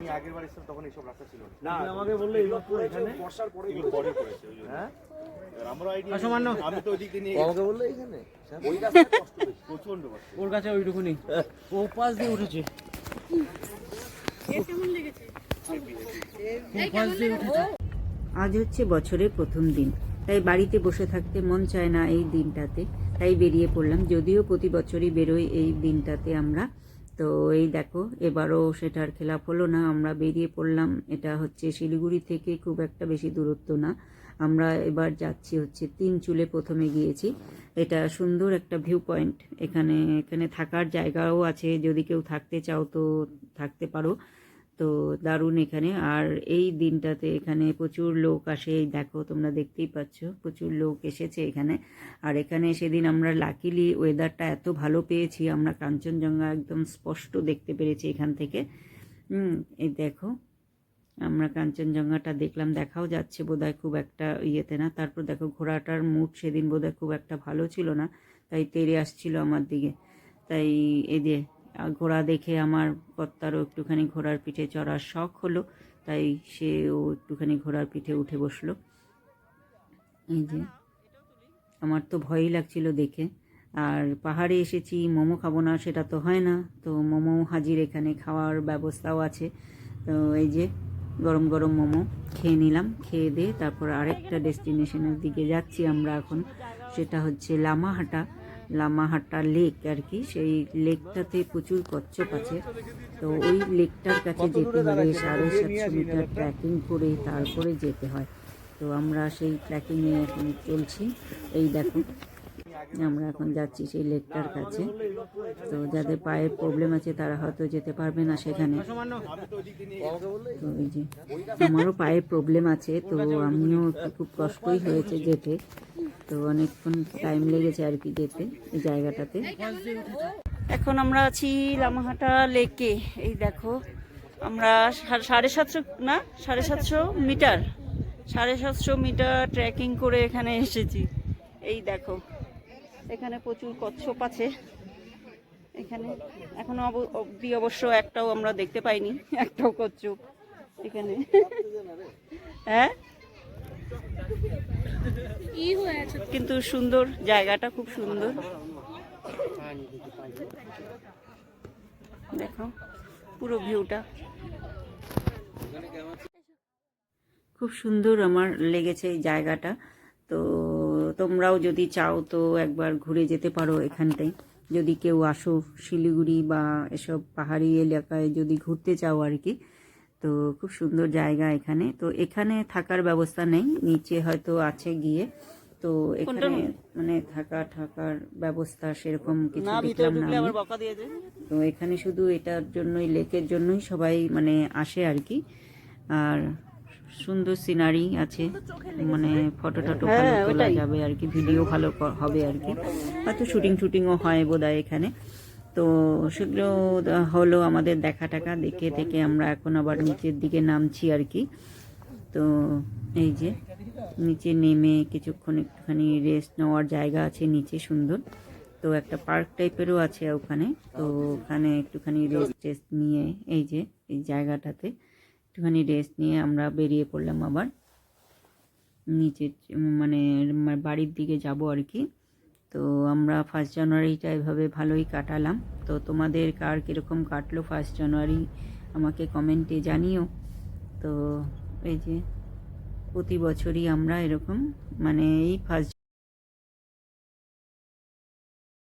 আগের বার এসেছিলাম তখন এইসব রাস্তা ছিল না, আমাকে বললো এইমাত্র এখানে বর্ষার পরে এগুলো পরে করেছে ওই জন্য। হ্যাঁ আমরা আইডিয়া সামান্য আমি তো ওই দিক দিয়ে নিয়ে আমাকে বললো এখানে ওই রাস্তায় কষ্ট বেশি প্রচন্ড কষ্ট। ওর কাছে ওইটুকুনি ও পাশ দিয়ে উঠেছে আজ হচ্ছে বছরের প্রথম দিন, তাই বাড়িতে বসে থাকতে মন চায় না এই দিনটাতে, তাই বেরিয়ে পড়লাম। যদিও প্রতি বছরই বেরোই এই দিনটাতে আমরা, তো এই দেখো এবারও সেটার খেলাপ হলো না, আমরা বেরিয়ে পড়লাম। এটা হচ্ছে শিলিগুড়ি থেকে খুব একটা বেশি দূরত্ব না। আমরা এবার যাচ্ছি হচ্ছে তিনচুলে, প্রথমে গিয়েছি। এটা সুন্দর একটা ভিউ পয়েন্ট, এখানে থাকার জায়গাও আছে, যদি কেউ থাকতে চাও তো থাকতে পারো। তো দারুণ এখানে। আর এই দিনটাতে এখানে প্রচুর লোক আসে, এই দেখো তোমরা দেখতেই পাচ্ছ প্রচুর লোক এসেছে এখানে। আর এখানে সেদিন আমরা লাকিলি ওয়েদারটা এত ভালো পেয়েছি, আমরা কাঞ্চনজঙ্ঘা একদম স্পষ্ট দেখতে পেরেছি এখান থেকে। এই দেখো আমরা কাঞ্চনজঙ্ঘাটা দেখলাম, দেখাও যাচ্ছে বোধহয় খুব একটা ইয়েতে না। তারপর দেখো ঘোড়াটার মুড সেদিন বোধহয় খুব একটা ভালো ছিল না, তাই তেড়ে আসছিল আমার দিকে। তাই এই যে ঘোড়া দেখে আমার কর্তারও একটুখানি ঘোড়ার পিঠে চড়ার শখ হলো, তাই সেও একটুখানি ঘোড়ার পিঠে উঠে বসলো। এই যে আমার তো ভয়ই লাগছিল দেখে। আর পাহাড়ে এসেছি, মোমো খাবো না সেটা তো হয় না, তো মোমো হাজির, এখানে খাওয়ার ব্যবস্থাও আছে। তো এই যে গরম গরম মোমো খেয়ে নিলাম, খেয়ে দিয়ে তারপর আরেকটা ডেস্টিনেশনের দিকে যাচ্ছি আমরা এখন। সেটা হচ্ছে লামাহাটা লেক আর কি। সেই লেকটাতে প্রচুর কচ্ছপ আছে, তো ওই লেকটার কাছে যেতে হলে 750 মিটার ট্রেকিং করে তারপরে যেতে হয়। তো আমরা সেই ট্রেকিংয়ে এখন চলছি। এই দেখো আমরা এখন যাচ্ছি সেই লেকটার কাছে। তো যাদের পায়ের প্রবলেম আছে তারা হয়তো যেতে পারবে না সেখানে। তো এই যে আমারও পায়ের প্রবলেম আছে, তো আমিও একটু খুব কষ্টই হয়েছে যেতে, তো অনেকক্ষণ টাইম লেগেছে আর কি যেতে এই জায়গাটাতে। এখন আমরা আছি লামাহাটা লেকে। এই দেখো আমরা 750 মিটার 750 মিটার ট্রেকিং করে এখানে এসেছি। এই দেখো এখানে প্রচুর কচ্ছপ আছে এখানে। এখনো অবধি অবশ্য একটাও আমরা দেখতে পাইনি, একটাও কচ্ছপ এখানে। হ্যাঁ কিন্তু সুন্দর জায়গাটা, খুব সুন্দর। দেখো পুরো ভিউটা খুব সুন্দর আমার লেগেছে এই জায়গাটা। তো তোমরাও যদি চাও তো একবার ঘুরে যেতে পারো এখানটায়, যদি কেউ আসো শিলিগুড়ি বা এসব পাহাড়ি এলাকায় যদি ঘুরতে চাও আর কি। তো খুব সুন্দর জায়গা এখানে। তো এখানে থাকার ব্যবস্থা নেই, নিচে হয়তো আছে গিয়ে, তো এখানে মানে থাকার ব্যবস্থা সেরকম কিছু দেখলাম না আমি। তো এখানে শুধু এটার জন্যই, লেকের জন্যই সবাই মানে আসে আর কি। আর সুন্দর সিনারি আছে, মানে ফটো টটো ভালো তোলা যাবে আর কি, ভিডিও ভালো হবে আর কি, হয়তো শুটিংও হয় বোধহয় এখানে। তো সেগুলো হলো আমাদের দেখা টাকা দেখে আমরা এখন আবার নিচের দিকে নামছি আর কি। তো এই যে নিচে নেমে কিছুক্ষণ একটুখানি রেস্ট নেওয়ার জায়গা আছে নিচে সুন্দর, তো একটা পার্ক টাইপেরও আছে ওখানে। তো ওখানে একটুখানি রেস্ট নিয়ে এই যে এই জায়গাটাতে একটুখানি রেস্ট নিয়ে আমরা বেরিয়ে পড়লাম আবার নিচের মানে বাড়ির দিকে যাব আর কি। তো আমরা 1 জানুয়ারিটা এভাবে ভালোই কাটালাম। তো তোমাদের কার কীরকম কাটলো 1 জানুয়ারি আমাকে কমেন্টে জানিও। তো এই যে প্রতি বছরই আমরা এরকম মানে এই 1